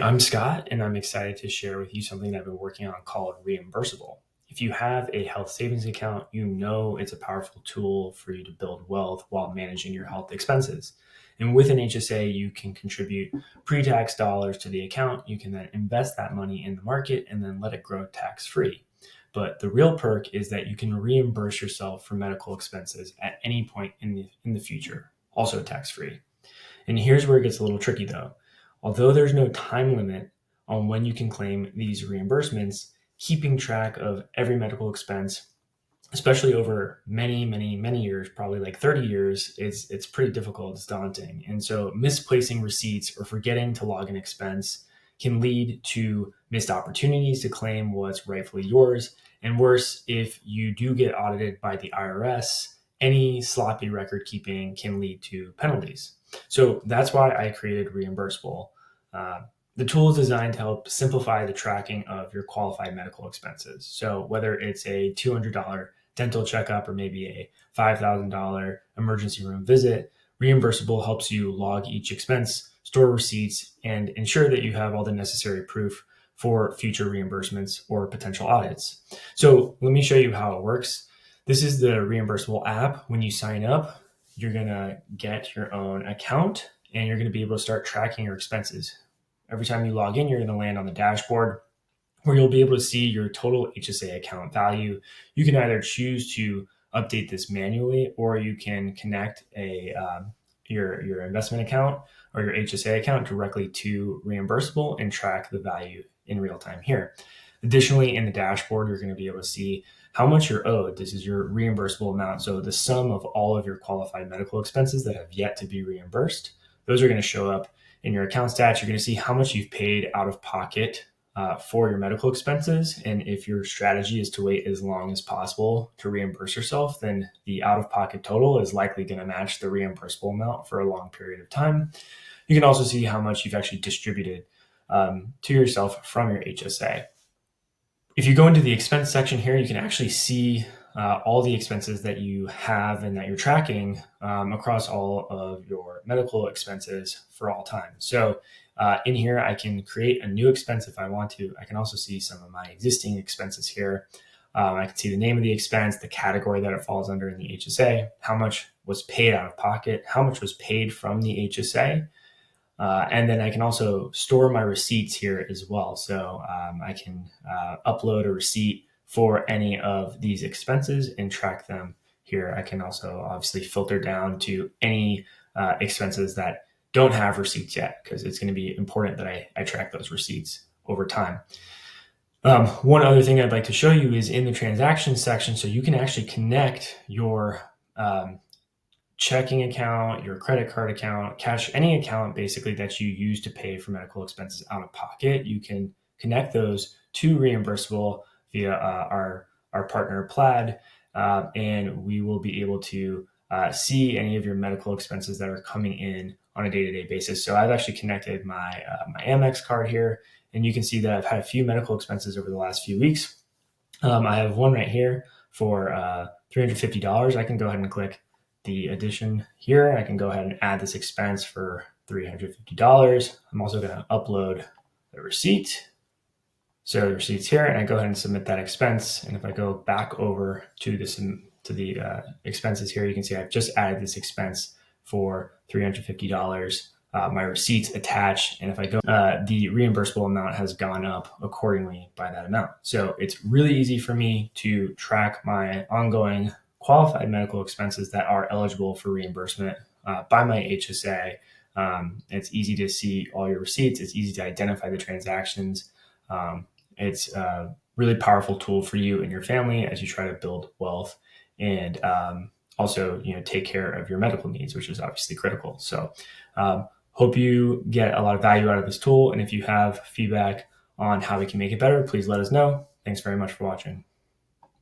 I'm Scott, and I'm excited to share with you something that I've been working on called Reimbursable. If you have a health savings account, you know it's a powerful tool for you to build wealth while managing your health expenses. And with an HSA, you can contribute pre-tax dollars to the account. You can then invest that money in the market and then let it grow tax-free. But the real perk is that you can reimburse yourself for medical expenses at any point in the future, also tax-free. And here's where it gets a little tricky though. Although there's no time limit on when you can claim these reimbursements, keeping track of every medical expense, especially over many years, probably like 30 years, it's pretty difficult. It's daunting. And so misplacing receipts or forgetting to log an expense can lead to missed opportunities to claim what's rightfully yours. And worse, if you do get audited by the IRS, any sloppy record keeping can lead to penalties. So that's why I created Reimbursable. The tool is designed to help simplify the tracking of your qualified medical expenses. So whether it's a $200 dental checkup or maybe a $5,000 emergency room visit, Reimbursable helps you log each expense, store receipts, and ensure that you have all the necessary proof for future reimbursements or potential audits. So let me show you how it works. This is the Reimbursable app. When you sign up, you're going to get your own account and you're going to be able to start tracking your expenses. Every time you log in, you're going to land on the dashboard where you'll be able to see your total HSA account value. You can either choose to update this manually, or you can connect your investment account or your HSA account directly to Reimbursable and track the value in real time here. Additionally, in the dashboard, you're going to be able to see how much you're owed. This is your reimbursable amount. So the sum of all of your qualified medical expenses that have yet to be reimbursed, those are going to show up in your account stats. You're going to see how much you've paid out of pocket for your medical expenses. And if your strategy is to wait as long as possible to reimburse yourself, then the out-of-pocket total is likely going to match the reimbursable amount for a long period of time. You can also see how much you've actually distributed to yourself from your HSA. If you go into the expense section here, you can actually see all the expenses that you have and that you're tracking across all of your medical expenses for all time. So in here, I can create a new expense if I want to. I can also see some of my existing expenses here. I can see the name of the expense, the category that it falls under in the HSA, how much was paid out of pocket, how much was paid from the HSA. And then I can also store my receipts here as well. So I can upload a receipt for any of these expenses and track them here. I can also obviously filter down to any expenses that don't have receipts yet, because it's going to be important that I track those receipts over time. One other thing I'd like to show you is in the transactions section. So you can actually connect your checking account, your credit card account, cash, any account basically that you use to pay for medical expenses out of pocket. You can connect those to Reimbursable via our partner Plaid, and we will be able to see any of your medical expenses that are coming in on a day-to-day basis. So I've actually connected my Amex card here, and you can see that I've had a few medical expenses over the last few weeks. I have one right here for $350. I can go ahead and click the addition here. I can go ahead and add this expense for $350. I'm also going to upload the receipt. So the receipt's here, and I go ahead and submit that expense. And if I go back over to the expenses here, you can see I've just added this expense for $350. My receipts attached, and if I go, the reimbursable amount has gone up accordingly by that amount. So it's really easy for me to track my ongoing qualified medical expenses that are eligible for reimbursement by my HSA. It's easy to see all your receipts. It's easy to identify the transactions. It's a really powerful tool for you and your family as you try to build wealth and also, take care of your medical needs, which is obviously critical. So hope you get a lot of value out of this tool. And if you have feedback on how we can make it better, please let us know. Thanks very much for watching.